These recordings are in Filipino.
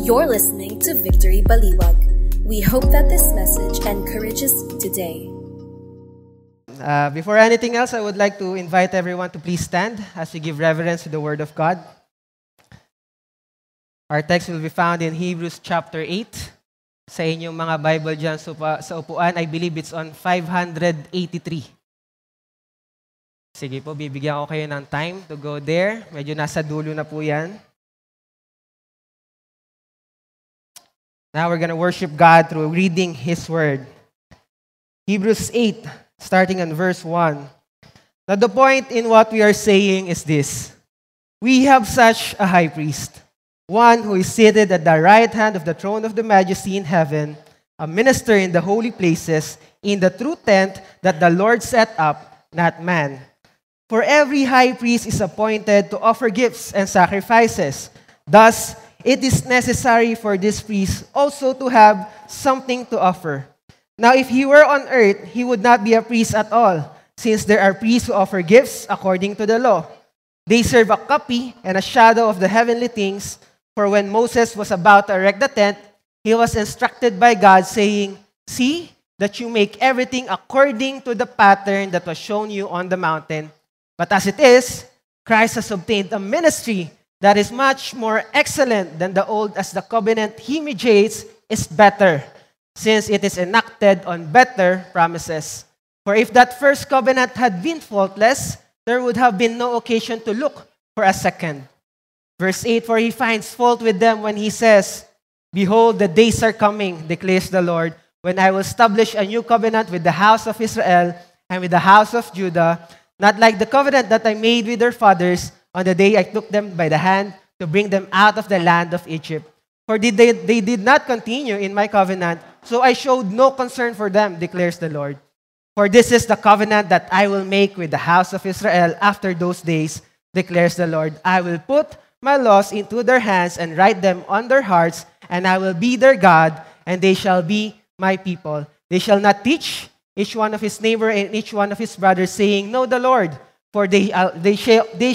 You're listening to Victory Baliwag. We hope that this message encourages you today. Before anything else, I would like to invite everyone to please stand as we give reverence to the Word of God. Our text will be found in Hebrews chapter 8. Sa inyong mga Bible dyan sa upuan, I believe it's on 583. Sige po, bibigyan ko kayo ng time to go there. Medyo nasa dulo na po yan. Now we're going to worship God through reading His Word. Hebrews 8, starting on verse 1. Now the point in what we are saying is this. We have such a high priest, one who is seated at the right hand of the throne of the majesty in heaven, a minister in the holy places, in the true tent that the Lord set up, not man. For every high priest is appointed to offer gifts and sacrifices. Thus, it is necessary for this priest also to have something to offer. Now, if he were on earth, he would not be a priest at all, since there are priests who offer gifts according to the law. They serve a copy and a shadow of the heavenly things. For when Moses was about to erect the tent, he was instructed by God, saying, "See that you make everything according to the pattern that was shown you on the mountain. But as it is, Christ has obtained a ministry that is much more excellent than the old, as the covenant he mediates is better, since it is enacted on better promises. For if that first covenant had been faultless, there would have been no occasion to look for a second." Verse 8, "For he finds fault with them when he says, 'Behold, the days are coming, declares the Lord, when I will establish a new covenant with the house of Israel and with the house of Judah, not like the covenant that I made with their fathers on the day I took them by the hand to bring them out of the land of Egypt. For they did not continue in my covenant, so I showed no concern for them, declares the Lord. For this is the covenant that I will make with the house of Israel after those days, declares the Lord. I will put my laws into their hands and write them on their hearts, and I will be their God, and they shall be my people. They shall not teach each one of his neighbor and each one of his brothers, saying, Know the Lord, for they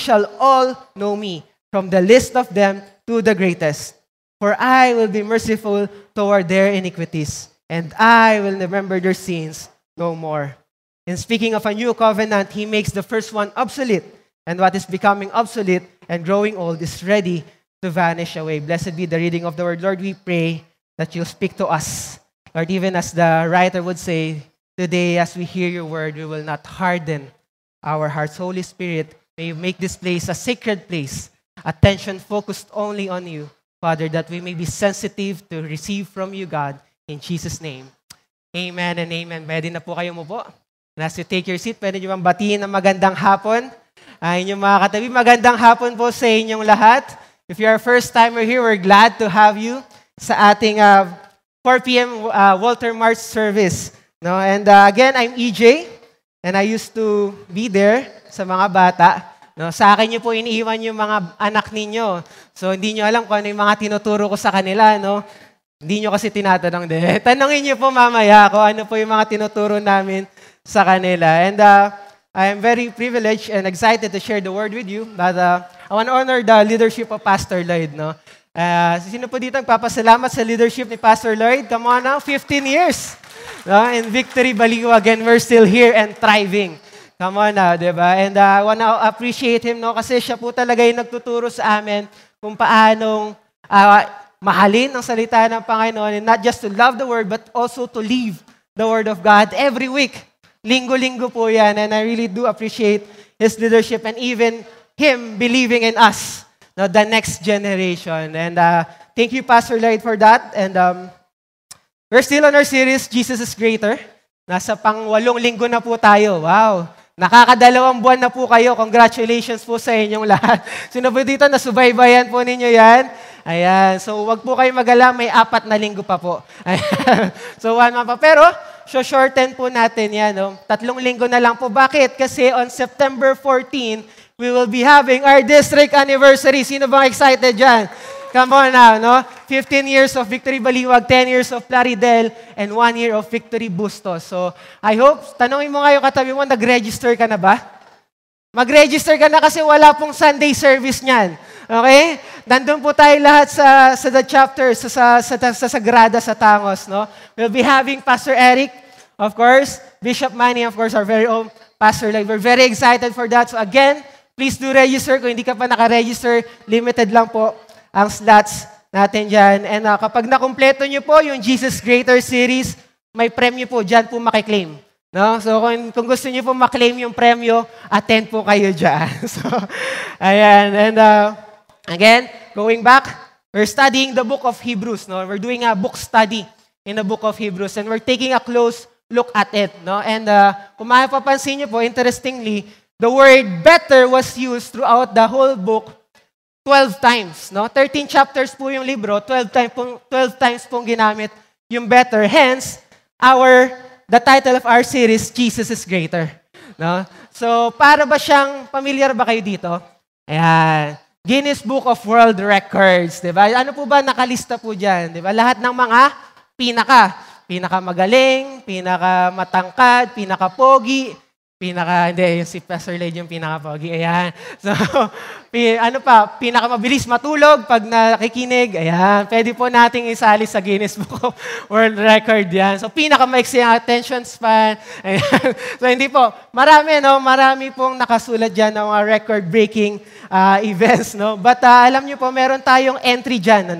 shall all know me, from the least of them to the greatest. For I will be merciful toward their iniquities, and I will remember their sins no more." In speaking of a new covenant, he makes the first one obsolete, and what is becoming obsolete and growing old is ready to vanish away. Blessed be the reading of the word. Lord, we pray that you'll speak to us. Lord, even as the writer would say, today as we hear your word, we will not harden our hearts. Holy Spirit, may you make this place a sacred place, attention focused only on you, Father, that we may be sensitive to receive from you, God, in Jesus' name. Amen and amen. Pwede na po kayo mo po. And as you take your seat, pwede nyo bang batiin ng magandang hapon. Inyong mga katabi, magandang hapon po sa inyong lahat. If you are a first-timer here, we're glad to have you sa ating 4 p.m. Walter March service. No? And again, I'm EJ. And I used to be there sa mga bata. No, sa akin nyo po iniiwan yung mga anak ninyo. So hindi nyo alam kung ano yung mga tinuturo ko sa kanila. No? Hindi nyo kasi tinatanong din. Tanongin nyo po mamaya kung ano po yung mga tinuturo namin sa kanila. And I am very privileged and excited to share the word with you. But I want to honor the leadership of Pastor Lloyd. No? Sino po dito nagpapasalamat sa leadership ni Pastor Lloyd? Come on now, 15 years. No? In Victory Baliwag, and we're still here and thriving. Come on now, di ba? And I want to appreciate him, no? Kasi siya po talaga yung nagtuturo sa amin kung paanong mahalin ang salita ng Panginoon, and not just to love the Word, but also to live the Word of God every week. Linggo-linggo po yan, and I really do appreciate his leadership and even him believing in us, no, the next generation. And thank you, Pastor Lloyd, for that. And we're still on our series, Jesus is Greater. Nasa pang-8 linggo na po tayo. Wow! Nakaka-2 buwan na po kayo. Congratulations po sa inyong lahat. Sino po dito, nasubaybayan po ninyo yan? Ayan. So, wag po kayo mag-alala. May 4 na linggo pa po. Ayan. So, 1 month pa. Pero, shorten po natin yan. No? 3 linggo na lang po. Bakit? Kasi on September 14, we will be having our district anniversary. Sino bang excited dyan? Come on now, no? 15 years of Victory Baliwag, 10 years of Plaridel, and 1 year of Victory Bustos. So, I hope, tanongin mo nga yung katabi mo, nag-register ka na ba? Mag-register ka na kasi wala pong Sunday service niyan. Okay? Nandun po tayo lahat sa the chapters, sa Sagrada, sa Tangos. No? We'll be having Pastor Eric, of course, Bishop Manny, of course, our very own Pastor Like. We're very excited for that. So again, please do register. Kung hindi ka pa naka-register, limited lang po ang slots natin dyan. And kapag nakumpleto nyo po yung Jesus Greater series, may premyo po dyan po makiklaim. No? So kung gusto niyo po maklaim yung premyo, attend po kayo dyan. So, ayan. And again, going back, we're studying the book of Hebrews. No? We're doing a book study in the book of Hebrews. And we're taking a close look at it. No? And kung mapapansin niyo po, interestingly, the word better was used throughout the whole book 12 times. No? 13 chapters po yung libro, 12 times pong ginamit yung better. Hence, the title of our series, Jesus is Greater. No? So, para ba siyang, familiar ba kayo dito? Ayan. Guinness Book of World Records. Diba? Ano po ba nakalista po dyan? Diba? Lahat ng mga pinakamagaling, pinakamatangkad, pinakapogi, hindi, yung si Pastor Led yung pinaka-pogi. Ayan. So, pinakamabilis matulog pag nakikinig. Ayan. Pwede po nating isali sa Guinness Book of World Record yan. So, pinakamaiksi ang attention span. Ayan. So, hindi po. Marami pong nakasulat dyan ng mga record-breaking events. No? But alam nyo po, meron tayong entry dyan.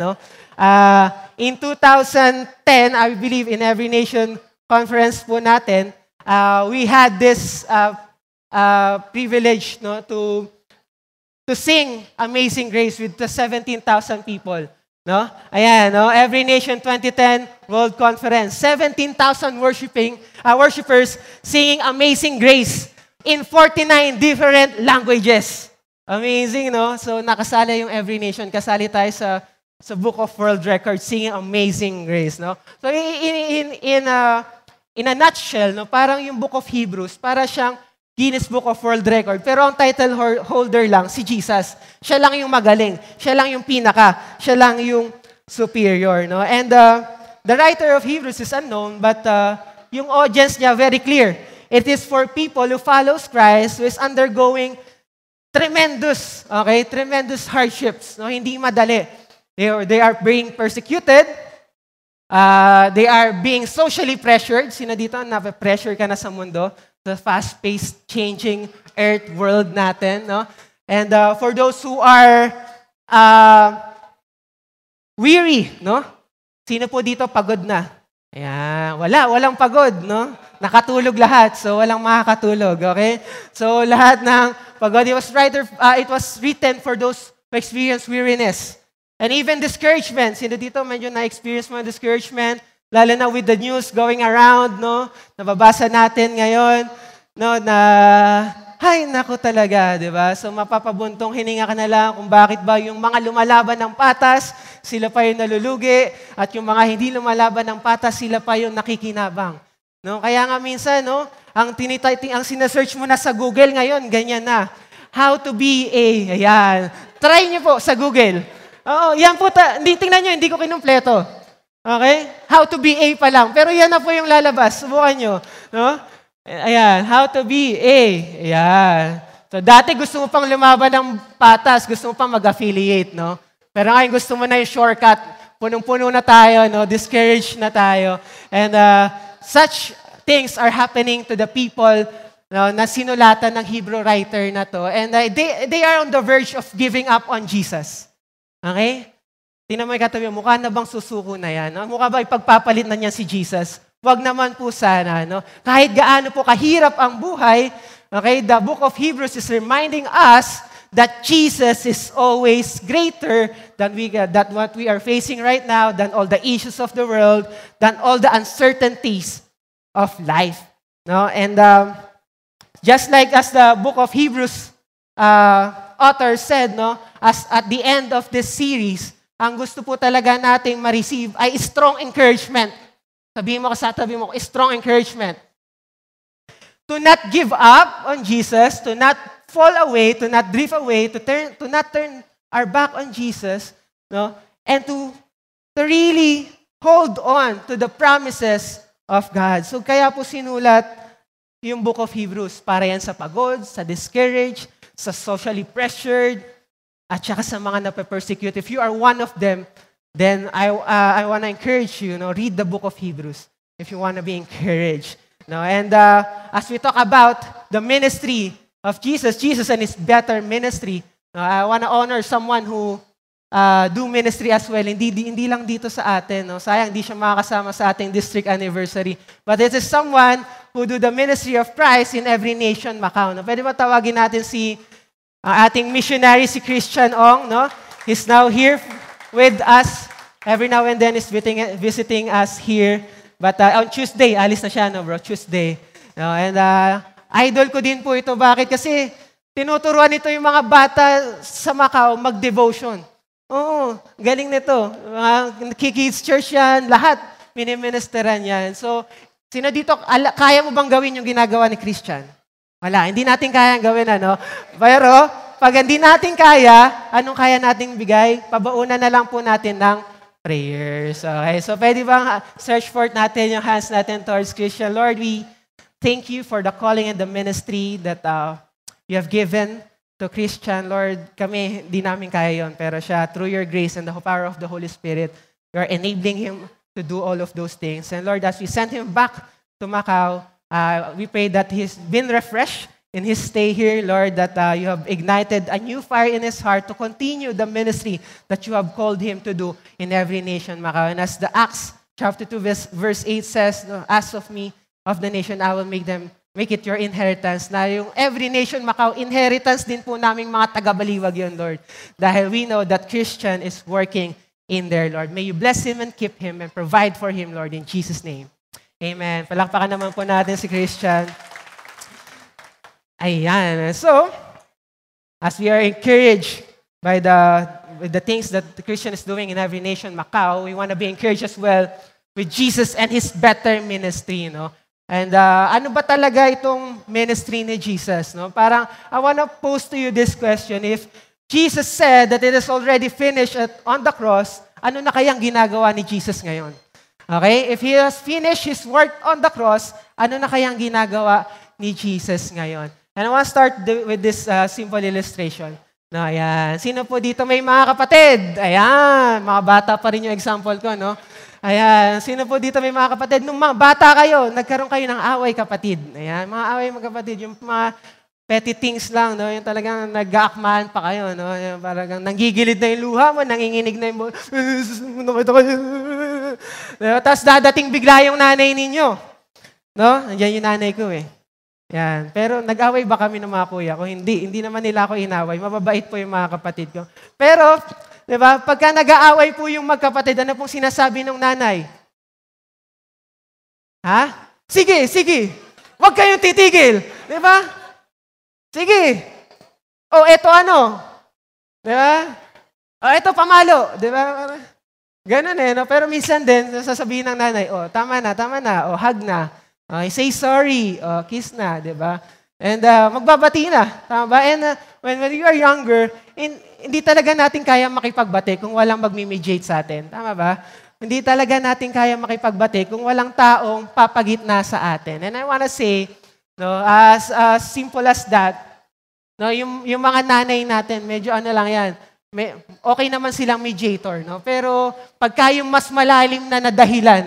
In 2010, I believe in Every Nation conference po natin, we had this privilege to sing Amazing Grace with the 17,000 people. No? Ayan, no? Every Nation 2010 World Conference. 17,000 worshipers singing Amazing Grace in 49 different languages. Amazing, no? So nakasala yung Every Nation. Kasali tayo sa Book of World Records singing Amazing Grace. No? So in a nutshell, no, parang yung Book of Hebrews, para siyang Guinness Book of World Record. Pero ang title holder lang, si Jesus. Siya lang yung magaling. Siya lang yung siya lang yung superior. No? And the writer of Hebrews is unknown, but yung audience niya very clear. It is for people who follows Christ, who is undergoing tremendous hardships. No? Hindi madali. They are being persecuted. They are being socially pressured. Sino dito, na-pressure ka na sa mundo? The fast-paced, changing earth world natin. No? And for those who are weary, no? Sino po dito pagod na? Ayan. Walang pagod, no? Nakatulog lahat, so walang makakatulog, okay? So lahat ng pagod, it was written for those who experience weariness. And even discouragement. Sino dito medyo na-experience mo discouragement? Lalo na with the news going around, no? Nababasa natin ngayon, no? Na, naku talaga, di ba? So mapapabuntong hininga ka na lang kung bakit ba yung mga lumalaban ng patas, sila pa yung nalulugi, at yung mga hindi lumalaban ng patas, sila pa yung nakikinabang. No? Kaya nga minsan, no? Ang sinesearch mo na sa Google ngayon, ganyan na. How to be a, ayan. Try niyo po sa Google. Oo, yan po, tingnan nyo, hindi ko kinumpleto. Okay? How to be A pa lang. Pero yan na po yung lalabas. Subukan nyo. No? Ayan, how to be A. Ayan. So, dati gusto mo pang lumaban ng patas, gusto mo pang mag-affiliate, no? Pero ngayon gusto mo na yung shortcut. Punong-puno na tayo, no? Discouraged na tayo. And such things are happening to the people, no, na sinulatan ng Hebrew writer na to. And they are on the verge of giving up on Jesus. Okay? Tingnan mo yung katabi, mukha na bang susuko na yan? No? Mukha ba ipagpapalit na niya si Jesus? Huwag naman po sana. No? Kahit gaano po kahirap ang buhay, okay, the book of Hebrews is reminding us that Jesus is always greater than what we are facing right now, than all the issues of the world, than all the uncertainties of life. No? And just like as the book of Hebrews author said, no, as at the end of this series, ang gusto po talaga nating ma-receive ay strong encouragement. Sabihin mo sa tabi mo, strong encouragement. To not give up on Jesus, to not fall away, to not drift away, to not turn our back on Jesus, no? And to really hold on to the promises of God. So kaya po sinulat yung book of Hebrews. Para yan sa pagod, sa discouraged, sa socially pressured, at saka sa mga nape-persecute. If you are one of them, then I want to encourage you, read the book of Hebrews if you want to be encouraged. And as we talk about the ministry of Jesus and His better ministry, I want to honor someone who do ministry as well. Hindi lang dito sa atin. Sayang, di siya makakasama sa ating district anniversary. But this is someone who do the ministry of Christ in every nation, Macau. Pwede ba tawagin natin si ating missionary, si Christian Ong? He's now here with us. Every now and then is visiting us here. But on Tuesday, alis na siya, bro? Tuesday. And idol ko din po ito. Bakit? Kasi tinuturuan ito yung mga bata sa Macau mag-devotion. Oo, galing nito. Kids Church yan, lahat miniministeran yan. So, sino dito, kaya mo bang gawin yung ginagawa ni Christian? Wala, hindi natin kaya gawin, Pero, pag hindi natin kaya, anong kaya nating bigay? Pabaunan na lang po natin ng prayers. Okay, so pwede bang search forth natin yung hands natin towards Christian? Lord, we thank you for the calling and the ministry that you have given to Christian. Lord, kami, di namin kaya yon, pero siya, through your grace and the power of the Holy Spirit, you are enabling him to do all of those things. And Lord, as we send him back to Macau, we pray that he's been refreshed in his stay here, Lord, that you have ignited a new fire in his heart to continue the ministry that you have called him to do in every nation, Macau. And as the Acts chapter 2, verse 8 says, ask of me, of the nation, I will make it your inheritance. Na yung every nation, Macau, inheritance din po naming mga taga-Baliwag yun, Lord. Dahil we know that Christian is working in there, Lord. May you bless him and keep him and provide for him, Lord, in Jesus' name. Amen. Palakpakan naman po natin si Christian. Ayan. So, as we are encouraged by the things that the Christian is doing in every nation, Macau, we want to be encouraged as well with Jesus and His better ministry, And ano ba talaga itong ministry ni Jesus? Parang, I want to pose to you this question. If Jesus said that it is already finished on the cross, ano na kayang ginagawa ni Jesus ngayon? Okay? If He has finished His work on the cross, ano na kayang ginagawa ni Jesus ngayon? And I want to start with this simple illustration. Ayan. Sino po dito may mga kapatid? Ayan. Mga bata pa rin yung example ko, Ayan. Sino po dito may mga kapatid? Nung mga bata kayo, nagkaroon kayo ng away kapatid. Ayan. Mga away magkapatid. Yung mga petty things lang, Yung talagang nag-aakmahan pa kayo, Yung parang nanggigilid na yung luha mo, nanginginig na yung tapos dadating bigla yung nanay ninyo. Nandiyan yung nanay ko, Yan. Pero nag-away ba kami ng mga kuya ko? Hindi naman nila ako inaway. Mababait po yung mga kapatid ko. Pero, di ba, pagka nag-aaway po yung magkapatid, ano pong sinasabi ng nanay? Ha? Sige. Huwag kayong titigil. Di ba? Sige. Eto ano? Di ba? Eto pamalo. Di ba? Ganun Pero minsan din, sasabihin ng nanay, tama na. Hug na. Say sorry, kiss na, di ba? And magbabati na, tama ba? And when you are younger, hindi talaga natin kaya makipagbati kung walang magmi-mediate sa atin. Tama ba? Hindi talaga natin kaya makipagbati kung walang taong papagitna sa atin. And I wanna say, as simple as that, yung mga nanay natin, medyo lang yan, okay naman silang mediator, Pero pagka yung mas malalim na dahilan,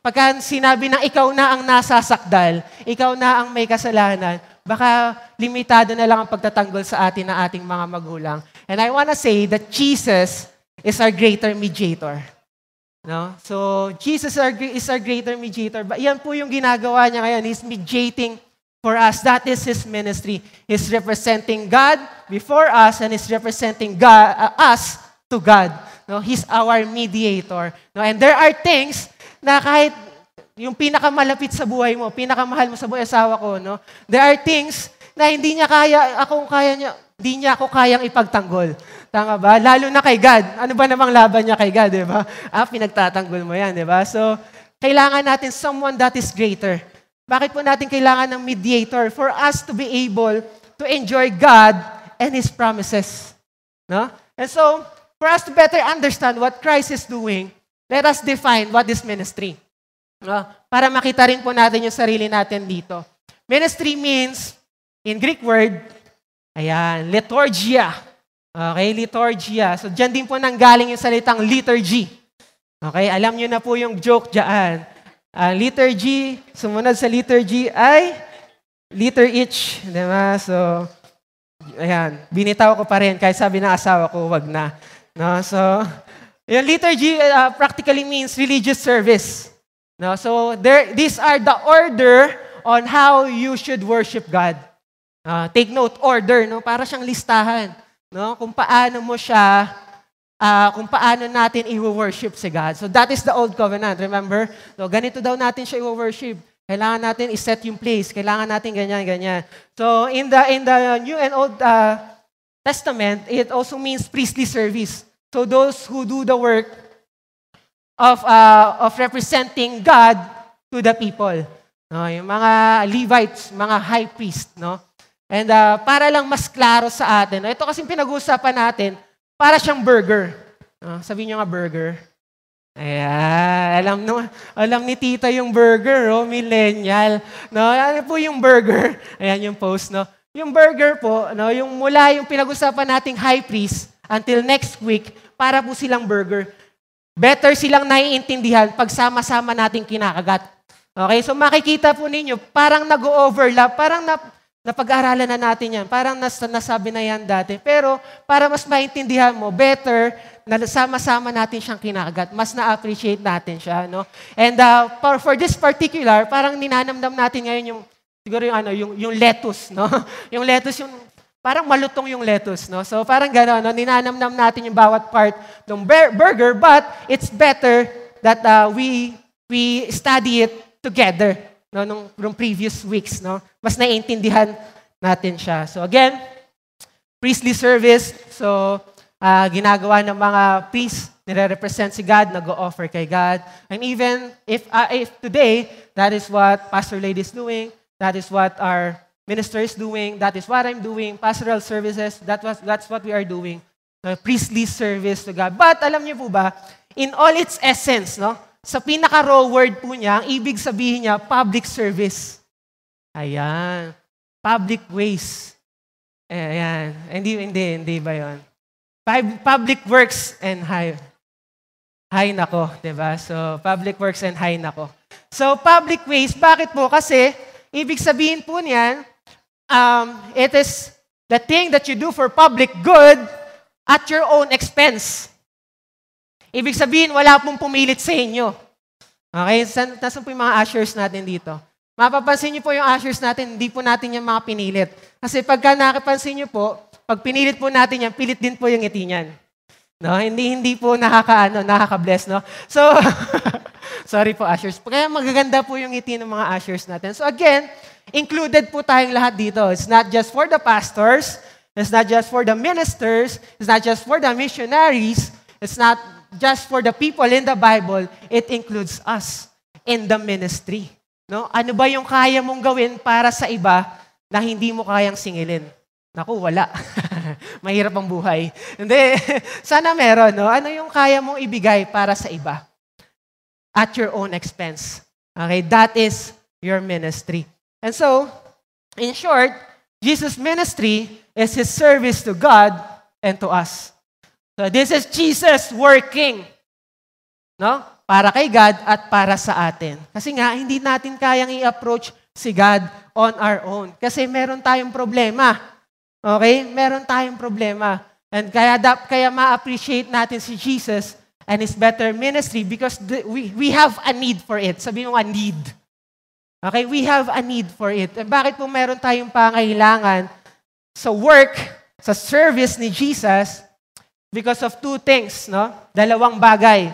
pagka sinabi na ikaw na ang nasasakdal, ikaw na ang may kasalanan, baka limitado na lang ang pagtatanggol sa atin ng ating mga magulang. And I want to say that Jesus is our greater mediator. So, Jesus is our greater mediator. But yan po yung ginagawa niya ngayon. He's mediating for us. That is His ministry. He's representing God before us and He's representing us to God. He's our mediator. And there are things na kahit yung pinakamalapit sa buhay mo, pinakamahal mo sa buhay, asawa ko, there are things na hindi niya ako kayang ipagtanggol. Tama ba? Lalo na kay God. Ano ba namang laban niya kay God, di ba? Pinagtatanggol mo yan, di ba? So, kailangan natin someone that is greater. Bakit po natin kailangan ng mediator? For us to be able to enjoy God and His promises. And so, for us to better understand what Christ is doing, let us define what is ministry. Para makita rin po natin yung sarili natin dito. Ministry means, in Greek word, ayan, liturgia. Okay, liturgia. So, dyan din po nanggaling yung salitang liturgy. Okay, alam nyo na po yung joke dyan. Liturgy, sumunod sa liturgy ay liter each. Diba? So, ayan, binitaw ko pa rin kahit sabi ng asawa ko, wag na. No? So, yung liturgy practically means religious service. No? So, these are the order on how you should worship God. Take note, order, no? Para siyang listahan, no? Kung paano mo siya, kung paano natin i-worship si God. So that is the old covenant, remember? So ganito daw natin siya i-worship. Kailangan natin i-set yung place. Kailangan natin ganyan. So in the New and Old Testament, it also means priestly service. So those who do the work of representing God to the people. No, yung mga Levites, mga high priest, no? And para lang mas klaro sa atin, ito kasing pinag-uusapan natin, para siyang burger. Sabihin nyo nga burger. Ayan, alam ni Tita yung burger, millennial. No, ano po yung burger? Ayan yung post, no? Yung burger po, no, yung mula yung pinag-usapan nating high priest until next week, para po silang burger. Better silang naiintindihan pag sama-sama nating kinakagat. Okay, so makikita po ninyo, parang nag-overlap, parang napag-aralan na natin yan, parang nasabi na yan dati. Pero para mas maintindihan mo, better na sama-sama natin siyang kinakagat. Mas na-appreciate natin siya. No? And for this particular, parang ninanamdam natin ngayon yung, siguro yung lettuce. No? Yung lettuce, yung parang malutong yung lettuce. No? So parang gano'n, no? Ninanamdam natin yung bawat part ng burger, but it's better that we study it together, no, nung previous weeks, no? Mas naiintindihan natin siya. So again, priestly service. So ginagawa ng mga priests, nire-represent si God, nag-o-offer kay God. And even if today, that is what Pastor Lady is doing, that is what our minister is doing, that is what I'm doing, pastoral services, that's what we are doing. Priestly service to God. But alam niyo po ba, in all its essence, no? Sa pinaka-raw word po niya, ang ibig sabihin niya, public service. Ayan. Public ways. Ayan. Hindi ba yun? Public works and high. High nako, diba? So, public works and high nako. So, public ways, bakit po? Kasi, ibig sabihin po niyan, it is the thing that you do for public good at your own expense. Ibig sabihin, wala pong pumilit sa inyo. Okay? Nasaan po yung mga ushers natin dito? Mapapansin niyo po yung ushers natin, hindi po natin yung mga pinilit. Kasi pagka nakapansin niyo po, pag pinilit po natin yan, pilit din po yung ngiti niyan. No? Hindi po nakaka-bless, no? So, sorry po ushers. Kaya magaganda po yung ngiti ng mga ushers natin. So again, included po tayong lahat dito. It's not just for the pastors, it's not just for the ministers, it's not just for the missionaries, it's not just for the people in the Bible, it includes us in the ministry. No? Ano ba yung kaya mong gawin para sa iba na hindi mo kayang singilin? Naku, wala. Mahirap ang buhay. Hindi. Sana meron. No? Ano yung kaya mong ibigay para sa iba? At your own expense. Okay? That is your ministry. And so, in short, Jesus' ministry is His service to God and to us. So this is Jesus working, no? Para kay God at para sa atin. Kasi nga, hindi natin kayang i-approach si God on our own. Kasi meron tayong problema. Okay? Meron tayong problema. And kaya ma-appreciate natin si Jesus and His better ministry because we have a need for it. Sabi mo nga, need. Okay? We have a need for it. And bakit po meron tayong pangailangan sa work, sa service ni Jesus? Because of two things, no? Dalawang bagay.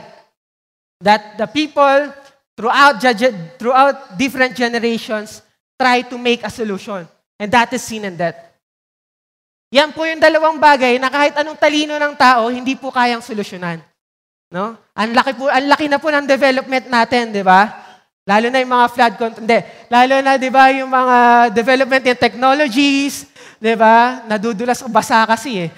That the people throughout different generations try to make a solution. And that is sin and death. Yan po yung dalawang bagay na kahit anong talino ng tao, hindi po kayang solusyonan. No? Ang laki na po ng development natin, di ba? Lalo na yung mga flood control. Lalo na, di ba, yung mga development in technologies, di ba? Nadudulas o basa kasi eh.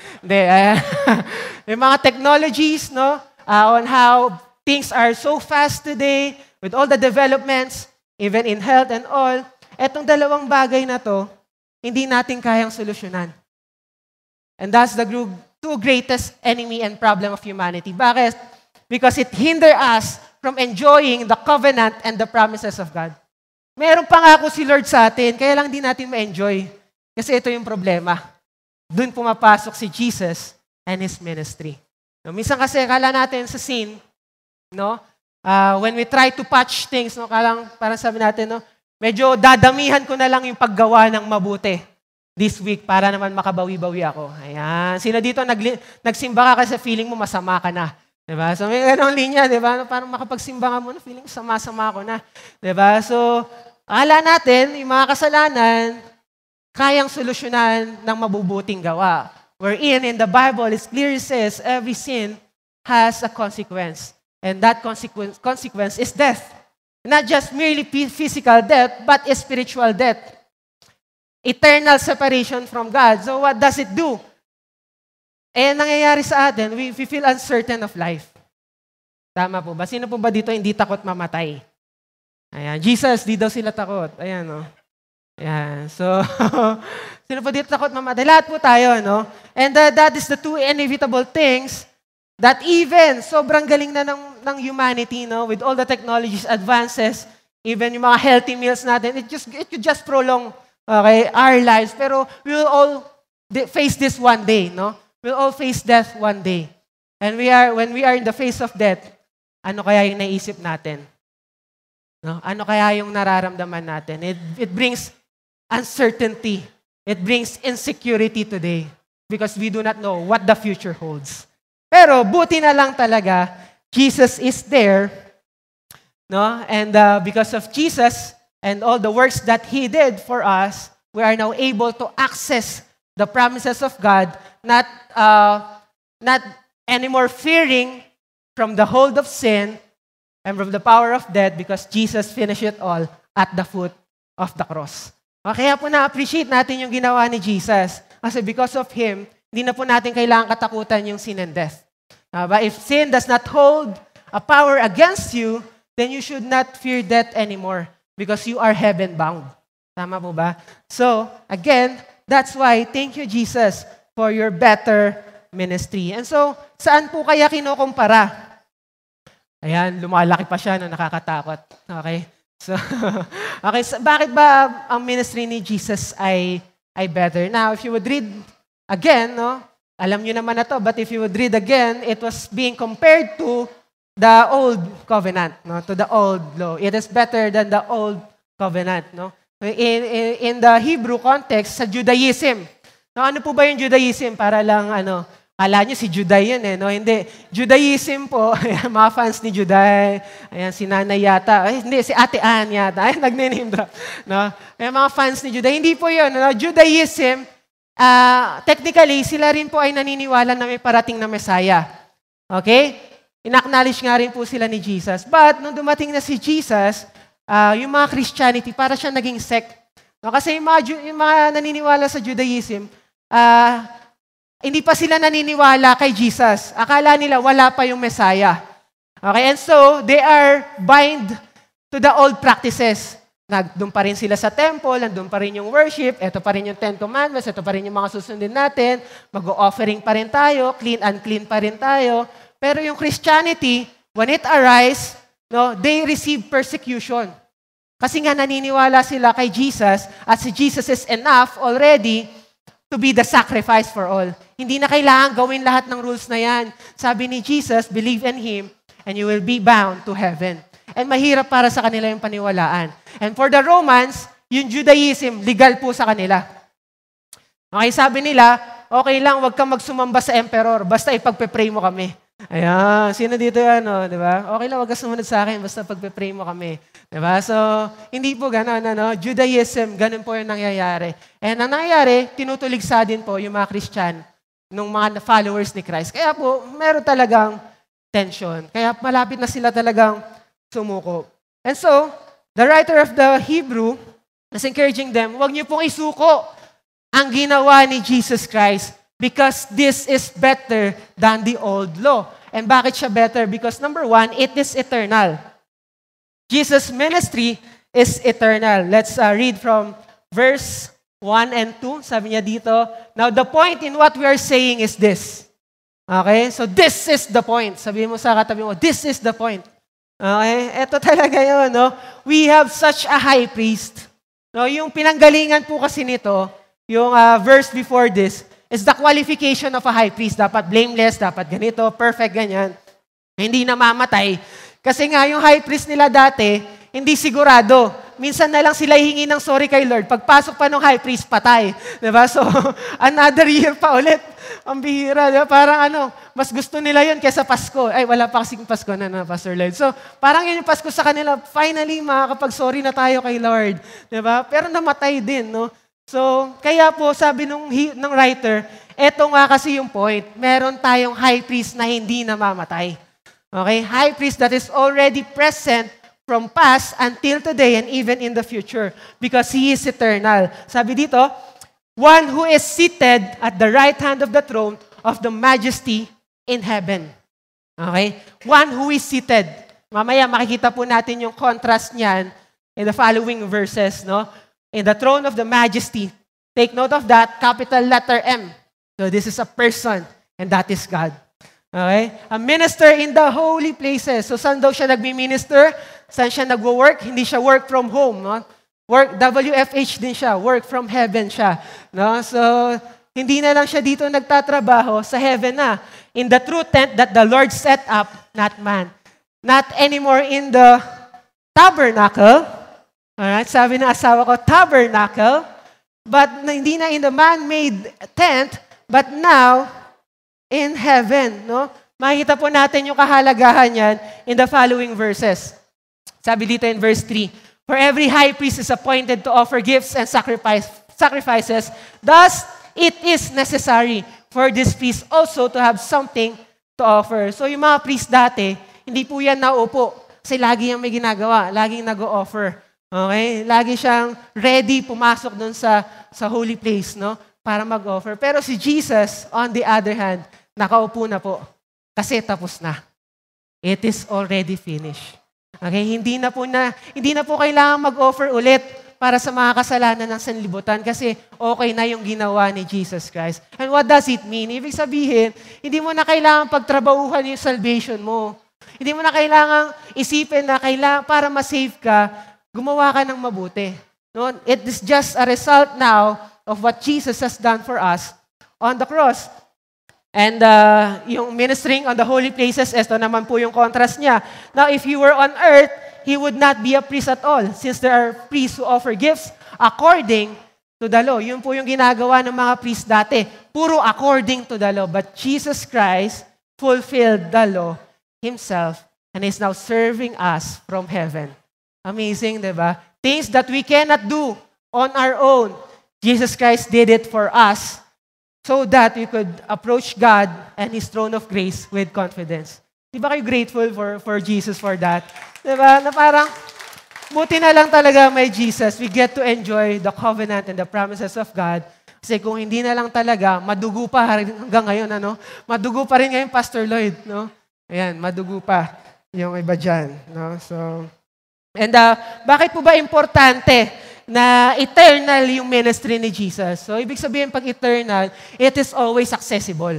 Yung mga technologies, no? On how things are so fast today, with all the developments, even in health and all. etong dalawang bagay na to, hindi natin kayang solusyonan. And that's the two greatest enemy and problem of humanity. Bakit? Because it hinder us from enjoying the covenant and the promises of God. Meron pangako si Lord sa atin, kaya lang di natin ma-enjoy. Kasi ito yung problema. Doon pumapasok si Jesus and His ministry. No, minsan kasi akala natin sa sin, no? When we try to patch things, no, parang sabi natin, no, medyo dadamihan ko na lang yung paggawa ng mabuti this week para naman makabawi-bawi ako. Ayan. Sino dito nagsimba ka kasi feeling mo masama ka na. Diba? So may ganong linya, diba? Parang makapagsimba ka mo, feeling sama-sama ako na. Diba? So, akala natin, yung mga kasalanan, kayang solusyonan ng mabubuting gawa. Wherein, in the Bible, it clearly says, every sin has a consequence. And that consequence is death. Not just merely physical death, but a spiritual death. Eternal separation from God. So what does it do? Nangyayari sa atin, we feel uncertain of life. Tama po ba? Sino po ba dito hindi takot mamatay? Ayan. Jesus, di daw sila takot. Ayan, no? Ayan. So, sino po dito takot mamatay? Lahat po tayo, no? And that is the two inevitable things that even sobrang galing na ng humanity, no? With all the technologies, advances, even yung mga healthy meals natin, it could just prolong, okay, our lives. Pero we will all face this one day, no? We'll all face death one day. And when we are in the face of death, ano kaya yung naisip natin? No? Ano kaya yung nararamdaman natin? It brings uncertainty. It brings insecurity today because we do not know what the future holds. Pero buti na lang talaga, Jesus is there, no? And because of Jesus and all the works that He did for us, we are now able to access the promises of God, not anymore fearing from the hold of sin and from the power of death because Jesus finished it all at the foot of the cross. Kaya po na-appreciate natin yung ginawa ni Jesus. Kasi because of Him, hindi na po natin kailangan katakutan yung sin and death. But if sin does not hold a power against you, then you should not fear death anymore because you are heaven-bound. Tama po ba? So, again, that's why, thank you, Jesus, for your better ministry. And so, saan po kaya kinukumpara? Ayan, lumalaki pa siya, no, nakakatakot. Okay? So, okay, so bakit ba ang ministry ni Jesus ay better? Now, if you would read again, no, alam nyo naman na to, but if you would read again, it was being compared to the old covenant, no, to the old law. It is better than the old covenant, no? In the Hebrew context, sa Judaism. No, ano po ba yung Judaism? Para lang, kala nyo si Juday yun, no? Hindi. Judaism po, mga fans ni Juday, ayan, si Nanay yata, hindi, si Ate Ann yata, ayan, nag-name drop, no? Ayan, mga fans ni Juday, hindi po yun, no? Judaism, technically, sila rin po ay naniniwala na may parating na Messiah. Okay? In-acknowledge nga rin po sila ni Jesus. But, nung dumating na si Jesus, yung mga Christianity, para siya naging sect. No, kasi yung mga naniniwala sa Judaism, hindi pa sila naniniwala kay Jesus. Akala nila wala pa yung Messiah. Okay, and so, they are bind to the old practices. Nandun pa rin sila sa temple, nandun pa rin yung worship, ito pa rin yung Ten Commandments, ito pa rin yung mga susundin natin, mag-offering pa rin tayo, clean and clean pa rin tayo. Pero yung Christianity, when it arise, no, they receive persecution. Kasi nga naniniwala sila kay Jesus at si Jesus is enough already to be the sacrifice for all. Hindi na kailangan gawin lahat ng rules na yan. Sabi ni Jesus, believe in Him and you will be bound to heaven. And mahirap para sa kanila yung paniwalaan. And for the Romans, yung Judaism, legal po sa kanila. Okay, sabi nila, okay lang, wag kang magsumamba sa emperor, basta ipagpe-pray mo kami. Ayan, sino dito yan, di ba? Okay lang, wag ka sumunod sa akin, basta pagpe-pray mo kami. Di ba? So, hindi po gano'n, Judaism, ganun po yung nangyayari. And ang nangyayari, tinutuligsa din po yung mga Christian, nung mga followers ni Christ. Kaya po, meron talagang tension. Kaya malapit na sila talagang sumuko. And so, the writer of the Hebrew is encouraging them, huwag niyo pong isuko ang ginawa ni Jesus Christ because this is better than the old law. And bakit siya better? Because number one, it is eternal. Jesus' ministry is eternal. Let's read from verse 1 and 2. Sabi niya dito, now the point in what we are saying is this. Okay? So this is the point. Sabihin mo sa katabi mo, this is the point. Okay? Ito talaga yun, no? We have such a high priest. No, yung pinanggalingan po kasi nito, yung verse before this, is the qualification of a high priest. Dapat blameless, dapat ganito, perfect, ganyan. Hindi namamatay. Kasi nga, yung high priest nila dati, hindi sigurado. Minsan na lang sila hihingi ng sorry kay Lord. Pagpasok pa ng high priest, patay. Diba? So, another year pa ulit. Ang bihira. Diba? Parang mas gusto nila yun kaysa Pasko. Ay, wala pa kasing Pasko na Pastor Lloyd. So, parang yun yung Pasko sa kanila. Finally, makakapag-sorry na tayo kay Lord. Diba? Pero namatay din, no? So, kaya po, sabi ng writer, eto nga kasi yung point. Meron tayong high priest na hindi namamatay. Okay? High priest that is already present from past until today and even in the future because He is eternal. Sabi dito, one who is seated at the right hand of the throne of the majesty in heaven. Okay? One who is seated. Mamaya makikita po natin yung contrast niyan in the following verses, no? In the throne of the majesty. Take note of that, capital letter M. So this is a person, and that is God. Okay? A minister in the holy places. So saan daw siya nagmi-minister? Saan siya nagwo-work? Hindi siya work from home. No? Work, WFH din siya. Work from heaven siya. No? So, hindi na lang siya dito nagtatrabaho. Sa heaven na. In the true tent that the Lord set up, not man. Not anymore in the tabernacle. Alright? Sabi ng asawa ko, tabernacle. But hindi na in the man-made tent, but now, in heaven. No? Makikita po natin yung kahalagahan yan in the following verses. Sabi dito in verse 3, for every high priest is appointed to offer gifts and sacrifices. Thus, it is necessary for this priest also to have something to offer. So yung mga priest dati, hindi po yan naupo. Kasi lagi yung may ginagawa. Laging nag-o-offer. Okay? Lagi siyang ready pumasok dun sa holy place, no? Para mag-offer. Pero si Jesus, on the other hand, nakaupo na po. Kasi tapos na. It is already finished. Okay? Hindi na po kailangan mag-offer ulit para sa mga kasalanan ng sanlibutan kasi okay na yung ginawa ni Jesus Christ. And what does it mean? Ibig sabihin, hindi mo na kailangan pagtrabahuhan yung salvation mo. Hindi mo na kailangan isipin na kailangan para ma-save ka, gumawa ka ng mabuti. No? It is just a result now of what Jesus has done for us on the cross. And yung ministering on the holy places, ito naman po yung contrast niya. Now, if He were on earth, He would not be a priest at all, since there are priests who offer gifts according to the law. Yun po yung ginagawa ng mga priests dati. Puro according to the law. But Jesus Christ fulfilled the law Himself and is now serving us from heaven. Amazing, di ba? Things that we cannot do on our own. Jesus Christ did it for us so that we could approach God and His throne of grace with confidence. Di ba kayo grateful for Jesus for that? Di ba? Na parang, buti na lang talaga may Jesus. We get to enjoy the covenant and the promises of God. Kasi kung hindi na lang talaga, madugo pa hanggang ngayon, ano? Madugo pa rin ngayon, Pastor Lloyd, no? Ayan, madugo pa yung iba dyan, no? So, and bakit po ba importante na eternal yung ministry ni Jesus? So, ibig sabihin pag eternal, it is always accessible.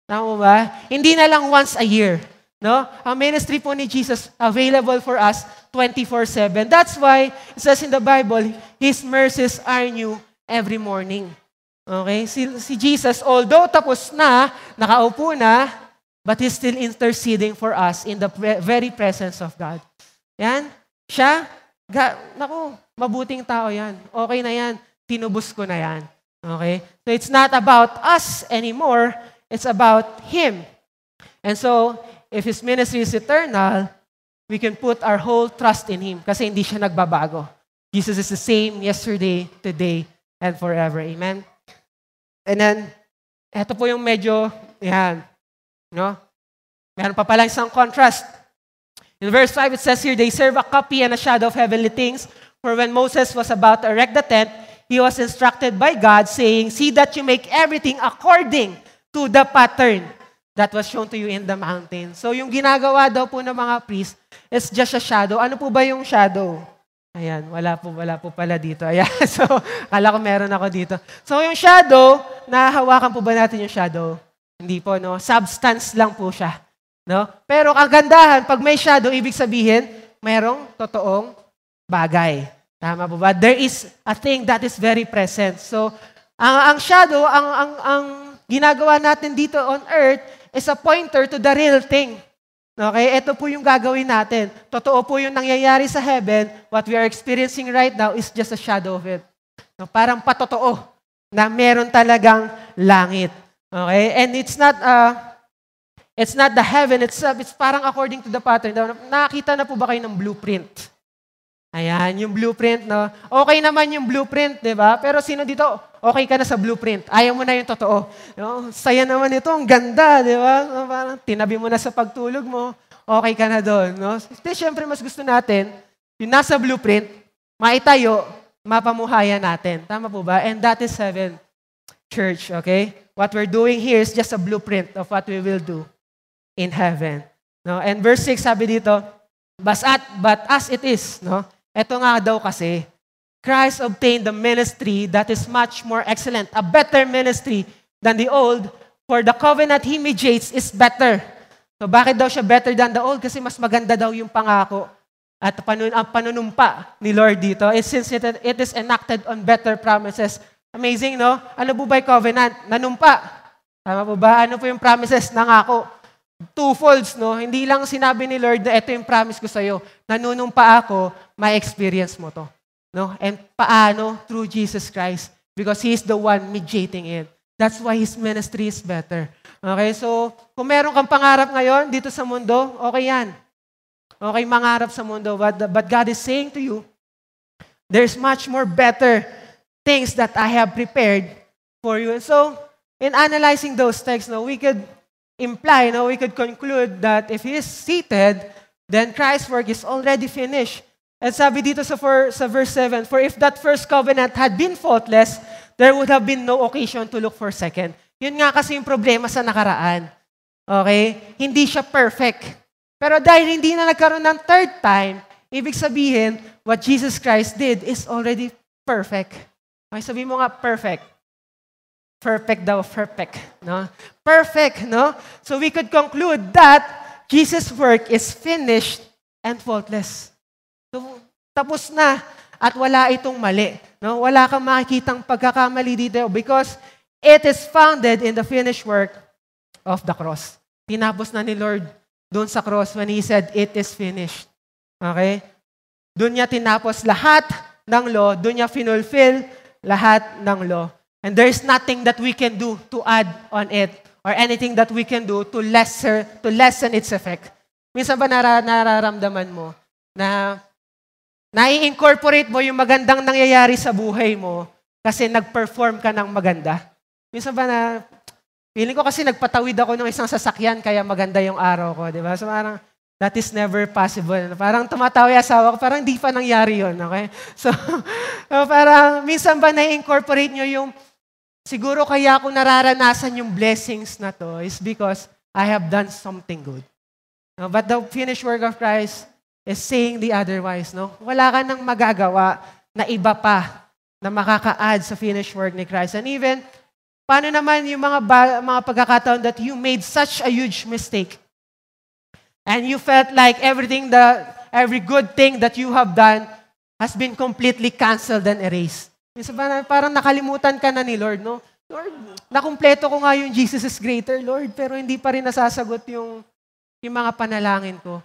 Tama ba? Hindi na lang once a year. No? Ang ministry po ni Jesus available for us 24/7. That's why it says in the Bible, His mercies are new every morning. Okay? Si Jesus, although tapos na, nakaupo na, but He's still interceding for us in the very presence of God. Yan. Siya, mabuting tao yan. Okay na yan. Tinubos ko na yan. Okay? So it's not about us anymore. It's about Him. And so, if His ministry is eternal, we can put our whole trust in Him kasi hindi siya nagbabago. Jesus is the same yesterday, today, and forever. Amen? And then, eto po yung medyo, yan, no? Meron pa pala isang contrast. In verse 5, it says here, they serve a copy and a shadow of heavenly things. For when Moses was about to erect the tent, he was instructed by God, saying, see that you make everything according to the pattern that was shown to you in the mountain. So yung ginagawa daw po ng mga priests is just a shadow. Ano po ba yung shadow? Ayan, wala po pala dito. Ayan, so, kala ko meron ako dito. So, yung shadow, nahahawakan po ba natin yung shadow? Hindi po, no? Substance lang po siya. No? Pero ang gandahan, pag may shadow, ibig sabihin, mayroong totoong bagay. Tama po ba? There is a thing that is very present. So, ang shadow, ang ginagawa natin dito on earth is a pointer to the real thing. Okay? Ito po yung gagawin natin. Totoo po yung nangyayari sa heaven. What we are experiencing right now is just a shadow of it. No, parang patotoo na meron talagang langit. Okay? And it's not the heaven itself. It's parang according to the pattern. Nakakita na po ba kayo ng blueprint? Ayan, yung blueprint, no? Okay naman yung blueprint, di ba? Pero sino dito, okay ka na sa blueprint? Ayaw mo na yung totoo. No? Saya naman ito, ang ganda, di ba? No, parang tinabi mo na sa pagtulog mo, okay ka na doon. No? Siyempre, mas gusto natin, yung nasa blueprint, maitayo, mapamuhayan natin. Tama po ba? And that is heaven, church, okay? What we're doing here is just a blueprint of what we will do in heaven. No? And verse 6, sabi dito, but as it is, no? Ito nga daw kasi, Christ obtained the ministry that is much more excellent, a better ministry than the old, for the covenant he mediates is better. So bakit daw siya better than the old? Kasi mas maganda daw yung pangako at ang panunumpa ni Lord dito. Since it is enacted on better promises. Amazing, no? Ano po ba yung covenant? Nanumpa. Tama po ba? Ano po yung promises? Nangako. Two-folds, no? Hindi lang sinabi ni Lord na ito yung promise ko sa'yo. Nanunumpa ako, may experience mo to. No? And paano? Through Jesus Christ. Because He is the one mediating it. That's why His ministry is better. Okay, so kung meron kang pangarap ngayon dito sa mundo, okay yan. Okay, mangarap sa mundo. But God is saying to you, there's much more better things that I have prepared for you. And so, in analyzing those texts, no, we could imply, no, we could conclude that if He is seated, then Christ's work is already finished. And sabi dito sa verse 7, for if that first covenant had been faultless, there would have been no occasion to look for second. Yun nga kasi yung problema sa nakaraan. Okay? Hindi siya perfect. Pero dahil hindi na nagkaroon ng third time, ibig sabihin, what Jesus Christ did is already perfect. Okay, sabihin mo nga, perfect. Perfect daw, perfect. No? Perfect, no? So we could conclude that Jesus' work is finished and faultless. So, tapos na at wala itong mali. No? Wala kang makikitang pagkakamali dito because it is founded in the finished work of the cross. Tinapos na ni Lord doon sa cross when He said, it is finished. Okay? Doon niya tinapos lahat ng law, doon niya finulfill lahat ng law. And there's nothing that we can do to add on it or anything that we can do to lessen its effect. Minsan ba nararamdaman mo na nai-incorporate mo yung magandang nangyayari sa buhay mo kasi nag-perform ka ng maganda? Minsan ba na, feeling ko kasi nagpatawid ako ng isang sasakyan kaya maganda yung araw ko, di ba? So parang, that is never possible. Parang tumatawa yung asawa ko, parang di pa nangyari yun, okay? So parang, minsan ba nai-incorporate nyo yung, siguro kaya ako nararanasan yung blessings na to is because I have done something good. No? But the finished work of Christ is saying the otherwise, no? Wala ka nang magagawa na iba pa na makaka-add sa finished work ni Christ. And even, paano naman yung mga pagkakataon that you made such a huge mistake and you felt like every good thing that you have done has been completely canceled and erased. Minsan parang nakalimutan ka na ni Lord, no? Lord, nakumpleto ko nga yung Jesus is greater, Lord, pero hindi pa rin nasasagot yung mga panalangin ko.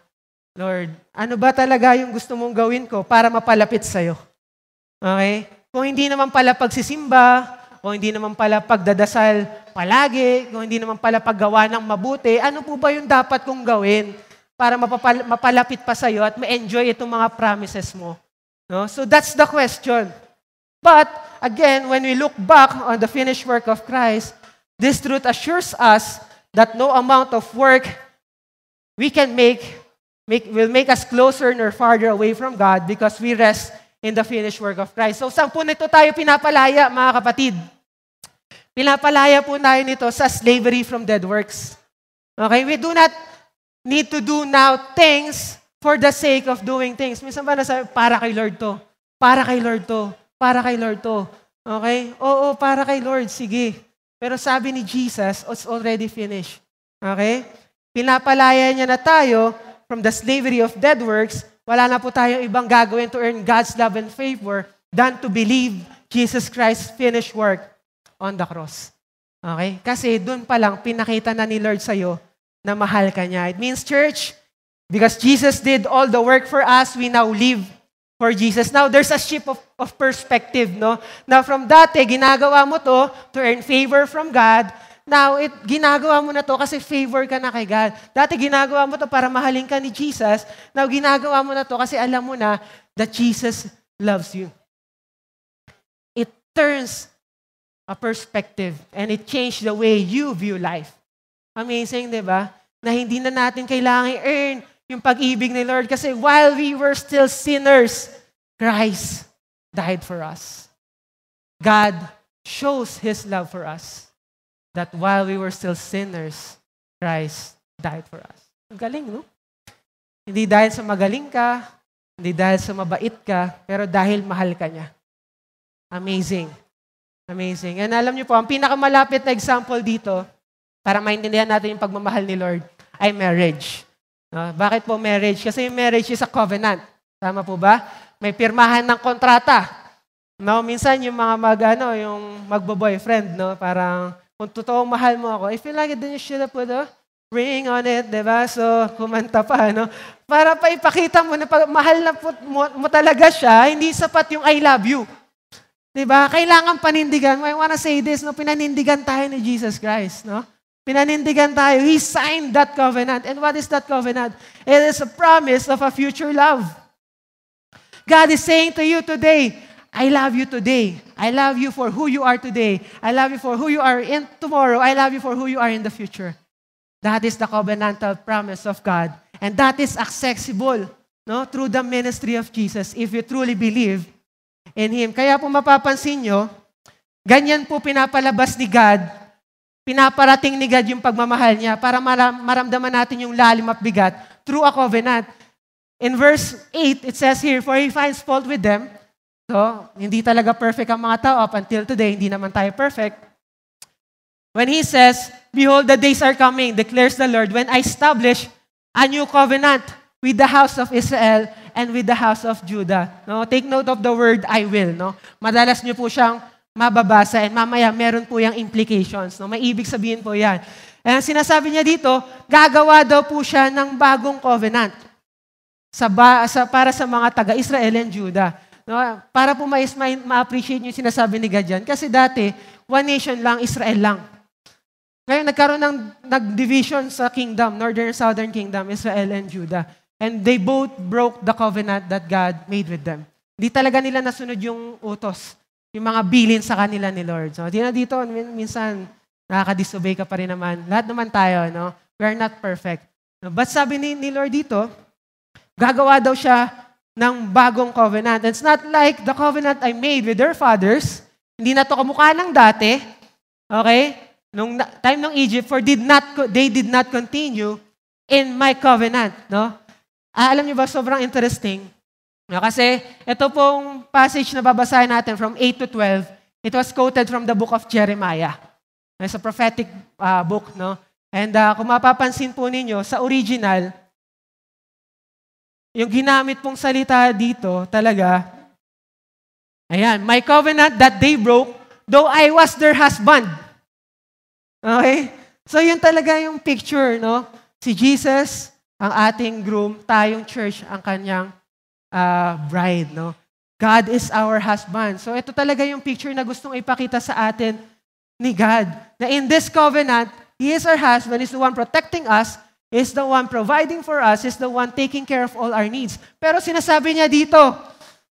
Lord, ano ba talaga yung gusto mong gawin ko para mapalapit sa'yo? Okay? Kung hindi naman pala pagsisimba, kung hindi naman pala pagdadasal palagi, kung hindi naman pala paggawa ng mabuti, ano po ba yung dapat kong gawin para mapalapit pa sa'yo at ma-enjoy itong mga promises mo? No? So that's the question. But, again, when we look back on the finished work of Christ, this truth assures us that no amount of work we can will make us closer nor farther away from God because we rest in the finished work of Christ. So, saan po nito tayo pinapalaya, mga kapatid? Pinapalaya po tayo nito sa slavery from dead works. Okay? We do not need to do now things for the sake of doing things. Minsan ba nasabi, para kay Lord to, para kay Lord to, para kay Lord to. Okay? Oo, para kay Lord, sige. Pero sabi ni Jesus, it's already finished. Okay? Pinapalaya niya na tayo from the slavery of dead works. Wala na po tayong ibang gagawin to earn God's love and favor than to believe Jesus Christ's finished work on the cross. Okay? Kasi doon pa lang, pinakita na ni Lord sa'yo na mahal ka niya. It means, church, because Jesus did all the work for us, we now live for Jesus. Now, there's a shift of perspective, no? Now, from dati, ginagawa mo to earn favor from God. Now, ginagawa mo na to kasi favor ka na kay God. Dati, ginagawa mo to para mahalin ka ni Jesus. Now, ginagawa mo na to kasi alam mo na that Jesus loves you. It turns a perspective and it changed the way you view life. Amazing, di ba? Na hindi na natin kailangan i-earn yung pag-ibig ni Lord kasi while we were still sinners, Christ died for us. God shows His love for us that while we were still sinners, Christ died for us. Ang galing, no? Hindi dahil sa magaling ka, hindi dahil sa mabait ka, pero dahil mahal ka niya. Amazing. Amazing. And alam niyo po, ang pinakamalapit na example dito, para maintindihan natin yung pagmamahal ni Lord, ay marriage. Bakit po marriage? Kasi yung marriage is a covenant. Tama po ba? May pirmahan ng kontrata. No, minsan yung mga yung magbo-boyfriend, no, parang kung totoong mahal mo ako, if you like it, then you should have put a ring on it, diba? So, kumanta pa, no? Para pa ipakita mo na pag mahal na mo talaga siya, hindi sapat yung I love you. Diba? Kailangan panindigan. I wanna say this, no? Pinanindigan tayo ni Jesus Christ, no? Pinanindigan tayo. He signed that covenant. And what is that covenant? It is a promise of a future love. God is saying to you today, I love you today. I love you for who you are today. I love you for who you are in tomorrow. I love you for who you are in the future. That is the covenantal promise of God. And that is accessible, no, through the ministry of Jesus if you truly believe in Him. Kaya po mapapansin nyo, ganyan po pinapalabas ni God, pinaparating ni God yung pagmamahal niya para maramdaman natin yung lalim at bigat through a covenant. In verse 8, it says here, for He finds fault with them. So, hindi talaga perfect ang mga tao. Up until today, hindi naman tayo perfect. When He says, behold, the days are coming, declares the Lord, when I establish a new covenant with the house of Israel and with the house of Judah. No? Take note of the word, I will. No? Madalas niyo po siyang mababasa and mamaya meron po yung implications. No? May ibig sabihin po yan. And sinasabi niya dito, gagawa daw po siya ng bagong covenant para sa mga taga-Israel and Judah. No? Para po ma-appreciate niyo yung sinasabi ni God dyan. Kasi dati, one nation lang, Israel lang. Ngayon, nagkaroon ng nag-division sa kingdom, northern and southern kingdom, Israel and Judah. And they both broke the covenant that God made with them. Hindi talaga nila nasunod yung utos, yung mga bilin sa kanila ni Lord. So, dito, minsan, nakaka-disobey ka pa rin naman. Lahat naman tayo, no? We are not perfect. No? But sabi ni Lord dito, gagawa daw siya ng bagong covenant. It's not like the covenant I made with their fathers. Hindi na to kamukha ng dati. Okay? Nung time ng Egypt, for they did not continue in my covenant. No? Alam niyo ba, sobrang interesting. No? Kasi ito pong passage na babasahin natin from 8 to 12, it was quoted from the book of Jeremiah. It's a prophetic book. No? And kung mapapansin po ninyo, sa original, yung ginamit pong salita dito, talaga, ayan, my covenant that they broke, though I was their husband. Okay? So yun talaga yung picture, no? Si Jesus, ang ating groom, tayong church, ang kanyang bride, no? God is our husband. So ito talaga yung picture na gustong ipakita sa atin ni God. Na in this covenant, He is our husband, He's the one protecting us, is the one providing for us, is the one taking care of all our needs. Pero sinasabi niya dito,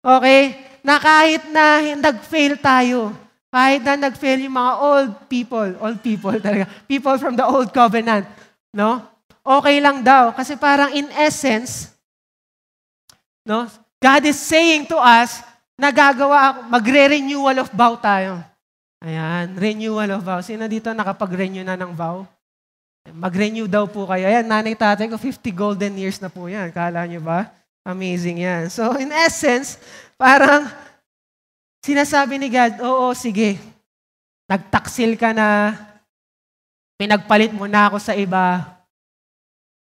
okay, na kahit na nag-fail tayo, kahit na nag-fail yung mga old people talaga, people from the old covenant, no? Okay lang daw. Kasi parang in essence, no? God is saying to us, magre-renewal of vow tayo. Ayan, renewal of vow. Sino dito nakapag-renew na ng vow? Mag-renew daw po kayo. Ayan, nanay tatay ko, 50 golden years na po yan. Kala nyo ba? Amazing yan. So, in essence, parang sinasabi ni God, oo, sige, nagtaksil ka na, pinagpalit mo na ako sa iba.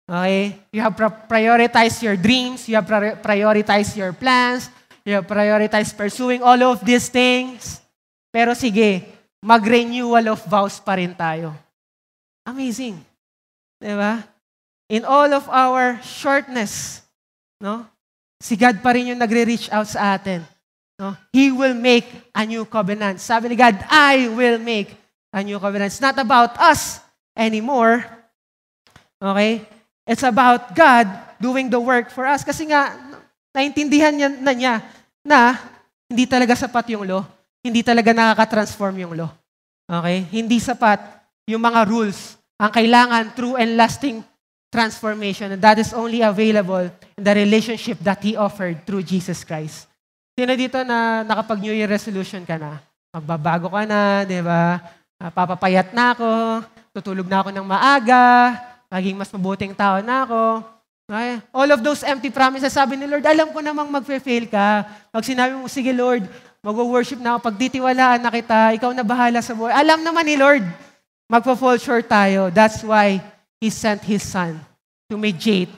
Okay? You have prioritized your dreams, you have prioritized your plans, you have prioritized pursuing all of these things. Pero sige, mag-renewal of vows pa rin tayo. Amazing. Diba? In all of our shortness, no? Si God pa rin yung nagre-reach out sa atin. No? He will make a new covenant. Sabi ni God, I will make a new covenant. It's not about us anymore. Okay? It's about God doing the work for us. Kasi nga, naintindihan niya na hindi talaga sapat yung law. Hindi talaga nakaka-transform yung law. Okay? Hindi sapat yung mga rules. Ang kailangan, true and lasting transformation. And that is only available in the relationship that He offered through Jesus Christ. Sino dito na nakapag-New Year resolution ka na? Magbabago ka na, di ba? Papapayat na ako, tutulog na ako ng maaga, maging mas mabuting tao na ako. Okay? All of those empty promises, sabi ni Lord, alam ko namang magfe-fail ka. Pag sinabi mo, sige Lord, mag-worship na ako, pagtitiwalaan na kita, ikaw na bahala sa buhay. Alam naman ni Lord, magpa-fall short tayo. That's why He sent His Son to mediate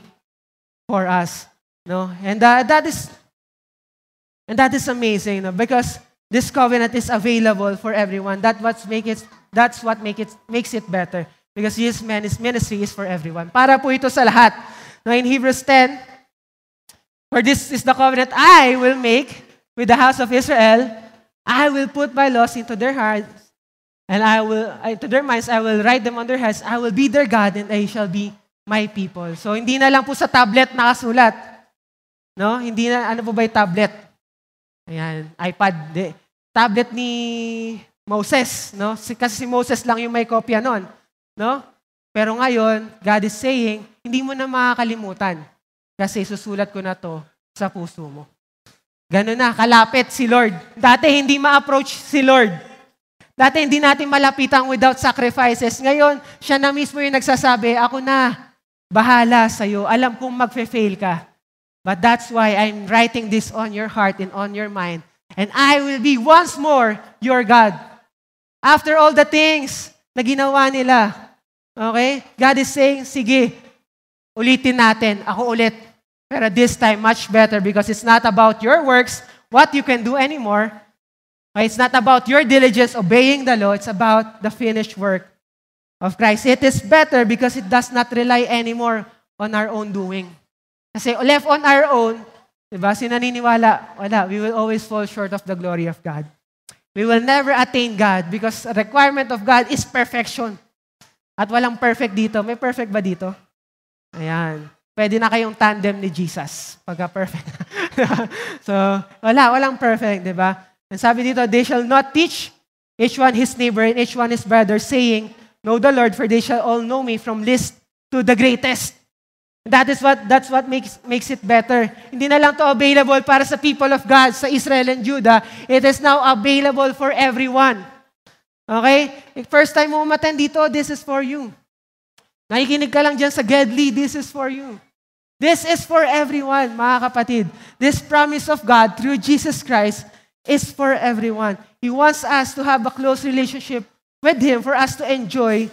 for us. No? And that is amazing, no? Because this covenant is available for everyone. That's what makes it better. Because His ministry is for everyone. Para po ito sa lahat. No, in Hebrews 10, for this is the covenant I will make with the house of Israel. I will put my laws into their hearts, and to their minds, I will write them on their hearts. I will be their God, and they shall be my people. So, hindi na lang po sa tablet nakasulat. No? Hindi na, ano po ba yung tablet? Ayan, iPad. Tablet ni Moses, no? Kasi si Moses lang yung may kopya nun. No? Pero ngayon, God is saying, hindi mo na makakalimutan kasi susulat ko na to sa puso mo. Ganun na, kalapit si Lord. Dati hindi ma-approach si Lord. Dati hindi natin malapitan without sacrifices. Ngayon, siya na mismo yung nagsasabi, ako na, bahala sa'yo. Alam kong magfe-fail ka. But that's why I'm writing this on your heart and on your mind. And I will be once more your God. After all the things na ginawa nila, okay? God is saying, sige, ulitin natin. Ako ulit. Pero this time, much better because it's not about your works, what you can do anymore. Okay? It's not about your diligence obeying the law. It's about the finished work of Christ. It is better because it does not rely anymore on our own doing. Kasi left on our own, diba, sinaniniwala, wala, we will always fall short of the glory of God. We will never attain God because the requirement of God is perfection. At walang perfect dito. May perfect ba dito? Ayan. Pwede na kayong tandem ni Jesus pagka perfect. So, walang perfect, di ba? And sabi dito, they shall not teach each one his neighbor and each one his brother, saying, know the Lord, for they shall all know me from least to the greatest. That's what makes it better. Hindi na lang to available para sa people of God, sa Israel and Judah. It is now available for everyone. Okay? First time mo umattend dito, this is for you. Nakikinig ka lang dyan sa Gedli, this is for you. This is for everyone, mga kapatid. This promise of God through Jesus Christ is for everyone. He wants us to have a close relationship with Him for us to enjoy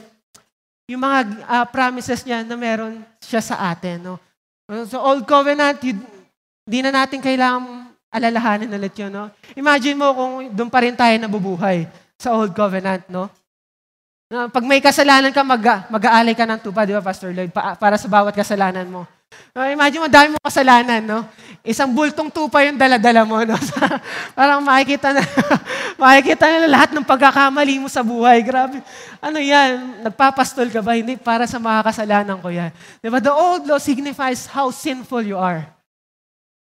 yung mga promises niya na meron siya sa atin. No? So, Old Covenant, di na natin kailangang alalahanin ulit yun. No? Imagine mo kung doon pa rin tayo nabubuhay sa Old Covenant. No? Pag may kasalanan ka, mag-aalay ka ng tupa, di ba, Pastor Lloyd, para sa bawat kasalanan mo. Imagine mo, dami mo kasalanan, no? Isang bultong tupa yung dala-dala mo, no? Parang makikita na lahat ng pagkakamali mo sa buhay. Grabe. Ano yan? Nagpapastol ka ba? Hindi, para sa mga kasalanan ko yan. Diba? The old law signifies how sinful you are.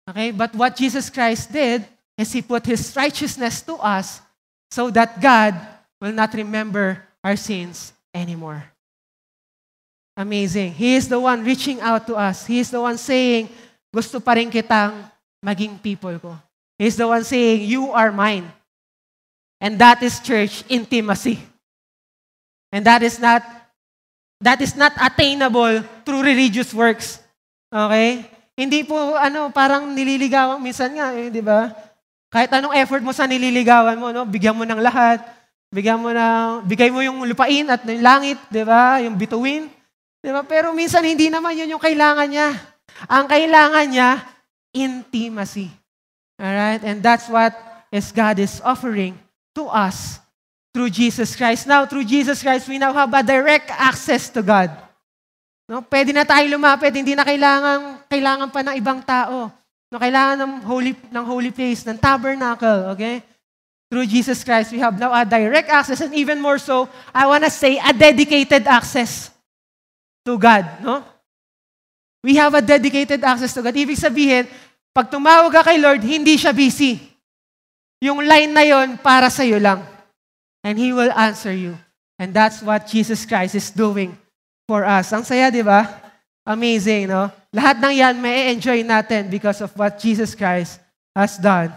Okay? But what Jesus Christ did is He put His righteousness to us so that God will not remember our sins anymore. Amazing. He is the one reaching out to us. He is the one saying, gusto pa rin kitang maging people ko. He is the one saying, you are mine. And that is church intimacy. And that is not That is not attainable through religious works. Okay? Hindi po, parang nililigawan. Minsan nga, di ba? Kahit anong effort mo sa nililigawan mo, no? Bigyan mo ng lahat. Bigay mo yung lupain at yung langit, di ba? Yung bituin. Di ba? Pero minsan hindi naman yun yung kailangan niya. Ang kailangan niya, intimacy. Alright? And that's what God is offering to us through Jesus Christ. Now, through Jesus Christ, we now have a direct access to God. No? Pwede na tayo lumapit, hindi na kailangan pa ng ibang tao. No, kailangan ng holy place, ng tabernacle, okay? Through Jesus Christ, we have now a direct access, and even more so, I want to say, a dedicated access to God, no? We have a dedicated access to God. Ibig sabihin, pag tumawag ka kay Lord, hindi siya busy. Yung line na yon para sa iyo lang. And He will answer you. And that's what Jesus Christ is doing for us. Ang saya, di ba? Amazing, no? Lahat ng yan, may enjoy natin because of what Jesus Christ has done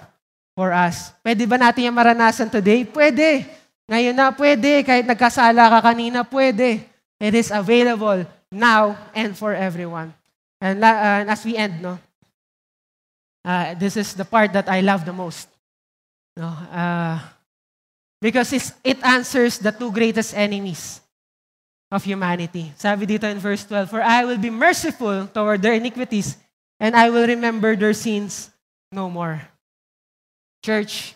for us. Pwede ba natin yung maranasan today? Pwede. Ngayon na, pwede. Kahit nagkasala ka kanina, pwede. It is available now and for everyone. And as we end, no? This is the part that I love the most. No? Because it answers the two greatest enemies of humanity. Sabi dito in verse 12, "For I will be merciful toward their iniquities, and I will remember their sins no more." Church,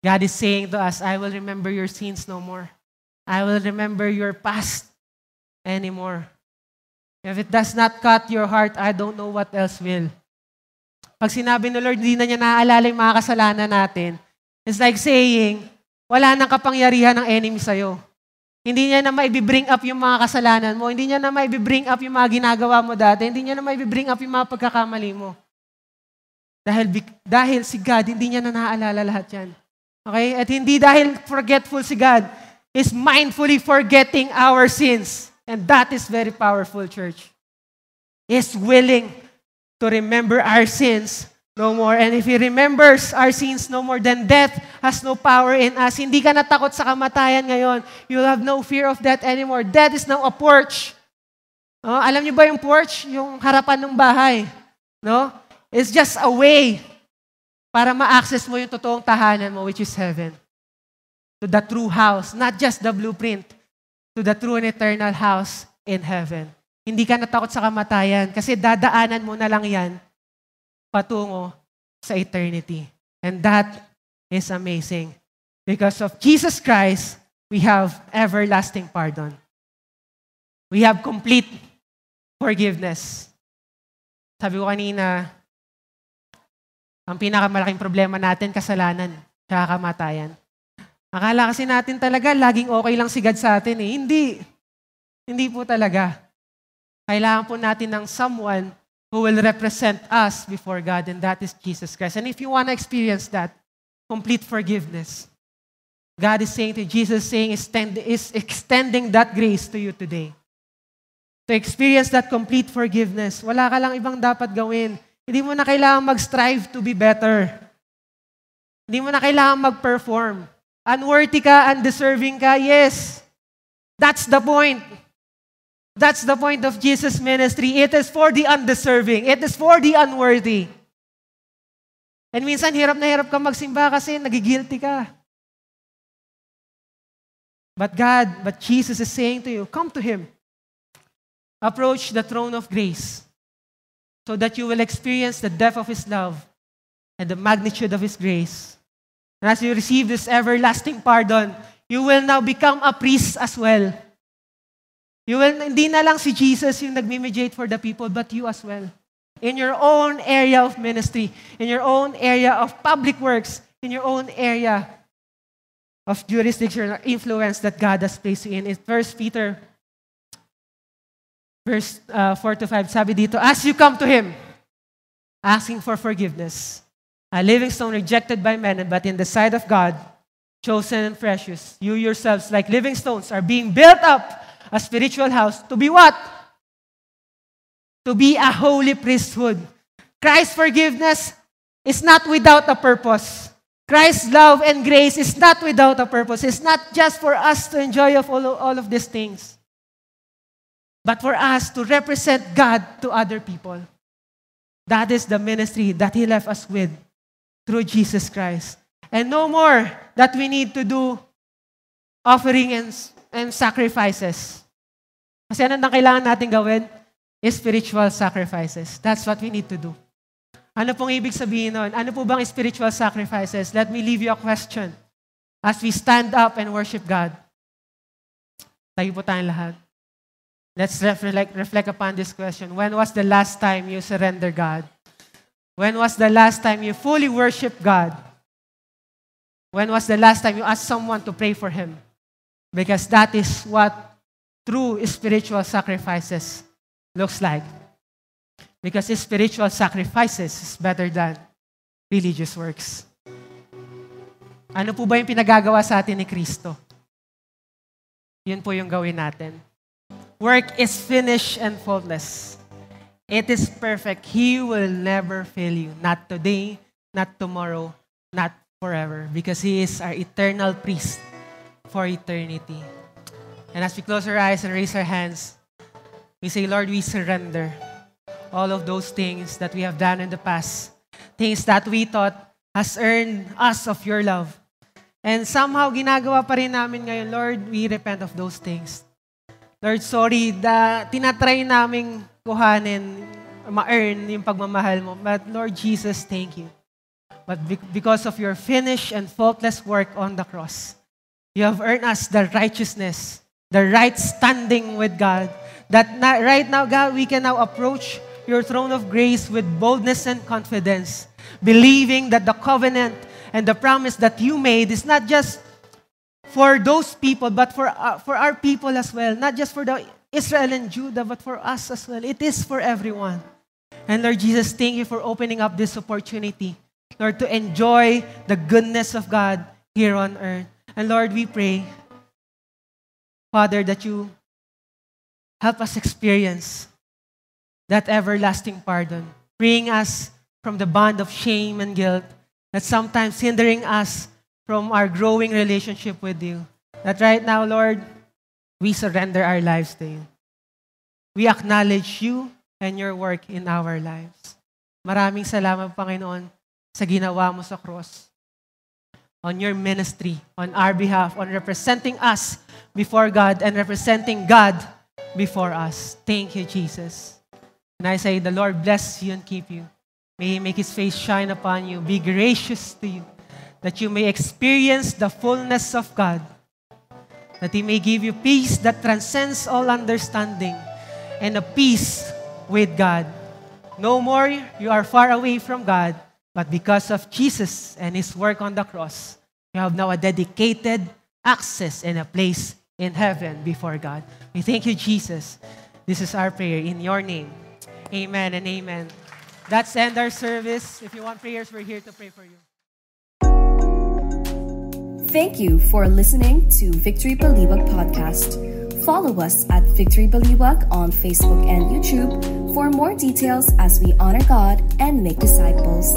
God is saying to us, I will remember your sins no more. I will remember your past anymore. If it does not cut your heart, I don't know what else will. Pag sinabi ng Lord, hindi na niya naaalala yung mga kasalanan natin, it's like saying, wala nang kapangyarihan ng enemy sa'yo. Hindi niya na maibibring up yung mga kasalanan mo. Hindi niya na maibibring up yung mga ginagawa mo dati. Hindi niya na maibibring up yung mga pagkakamali mo. Dahil si God, hindi niya na naaalala lahat yan. Okay? At hindi dahil forgetful si God, is mindfully forgetting our sins. And that is very powerful, church. Is willing to remember our sins no more. And if He remembers our sins no more, then death has no power in us. Hindi ka natakot sa kamatayan ngayon. You'll have no fear of death anymore. Death is now a porch. No? Alam niyo ba yung porch? Yung harapan ng bahay. No? It's just a way para ma-access mo yung totoong tahanan mo, which is heaven. To the true house. Not just the blueprint. To the true and eternal house in heaven. Hindi ka natakot sa kamatayan kasi dadaanan mo na lang yan patungo sa eternity. And that is amazing. Because of Jesus Christ, we have everlasting pardon. We have complete forgiveness. Sabi ko kanina, ang pinakamalaking problema natin, kasalanan, tsaka kamatayan. Akala kasi natin talaga, laging okay lang si God sa atin eh. Hindi. Hindi po talaga. Kailangan po natin ng someone who will represent us before God, and that is Jesus Christ. And if you want to experience that, complete forgiveness, God is saying to Jesus, is extending that grace to you today. To experience that complete forgiveness, wala ka lang ibang dapat gawin. Hindi mo na kailangan mag-strive to be better. Hindi mo na kailangan mag-perform. Unworthy ka, undeserving ka, yes. That's the point. That's the point of Jesus' ministry. It is for the undeserving. It is for the unworthy. And minsan, hirap na hirap ka magsimba kasi nagigilty ka. But Jesus is saying to you, come to Him. Approach the throne of grace so that you will experience the depth of His love and the magnitude of His grace. And as you receive this everlasting pardon, you will now become a priest as well. Hindi na lang si Jesus yung nag-mediate for the people, but you as well. In your own area of ministry, in your own area of public works, in your own area of jurisdiction or influence that God has placed you in. In 1 Peter, verse 4-5, sabi dito, as you come to Him, asking for forgiveness, a living stone rejected by men, but in the sight of God, chosen and precious, you yourselves, like living stones, are being built up a spiritual house to be what? To be a holy priesthood. Christ's forgiveness is not without a purpose. Christ's love and grace is not without a purpose. It's not just for us to enjoy of all of these things. but for us to represent God to other people. That is the ministry that He left us with through Jesus Christ. And no more that we need to do offering and sacrifices. Kasi ano na kailangan natin gawin? Spiritual sacrifices. That's what we need to do. Ano pong ibig sabihin nun? Ano po bang spiritual sacrifices? Let me leave you a question. As we stand up and worship God. Tayo po tayong lahat. Let's reflect upon this question. When was the last time you surrendered God? When was the last time you fully worshiped God? When was the last time you asked someone to pray for Him? Because that is what true spiritual sacrifices looks like. Because spiritual sacrifices is better than religious works. Ano po ba yung pinagagawa sa atin ni Kristo? Yun po yung gawin natin. Work is finished and faultless. It is perfect. He will never fail you. Not today, not tomorrow, not forever. Because He is our eternal priest for eternity. And as we close our eyes and raise our hands, we say, Lord, we surrender all of those things that we have done in the past. Things that we thought has earned us of your love. And somehow, ginagawa pa rin namin ngayon, Lord, we repent of those things. Lord, sorry, tinatry naming kuhanin, ma-earn yung pagmamahal mo. But Lord Jesus, thank you. But because of your finished and faultless work on the cross, you have earned us the righteousness, the right standing with God, that right now, God, we can now approach your throne of grace with boldness and confidence, believing that the covenant and the promise that you made is not just for those people, but for our people as well. Not just for the Israel and Judah, but for us as well. It is for everyone. And Lord Jesus, thank you for opening up this opportunity, Lord, to enjoy the goodness of God here on earth. And Lord, we pray, Father, that you help us experience that everlasting pardon, freeing us from the bond of shame and guilt that's sometimes hindering us from our growing relationship with you. That right now, Lord, we surrender our lives to you. We acknowledge you and your work in our lives. Maraming salamat, Panginoon, sa ginawa mo sa cross, on your ministry, on our behalf, on representing us before God and representing God before us. Thank you, Jesus. And I say, the Lord bless you and keep you. May He make His face shine upon you, be gracious to you, that you may experience the fullness of God, that He may give you peace that transcends all understanding, and a peace with God. No more you are far away from God, but because of Jesus and His work on the cross, you have now a dedicated access and a place in heaven before God. We thank you, Jesus. This is our prayer in your name. Amen and amen. That's end our service. If you want prayers, we're here to pray for you. Thank you for listening to Victory Baliwag Podcast. Follow us at Victory Baliwag on Facebook and YouTube for more details as we honor God and make disciples.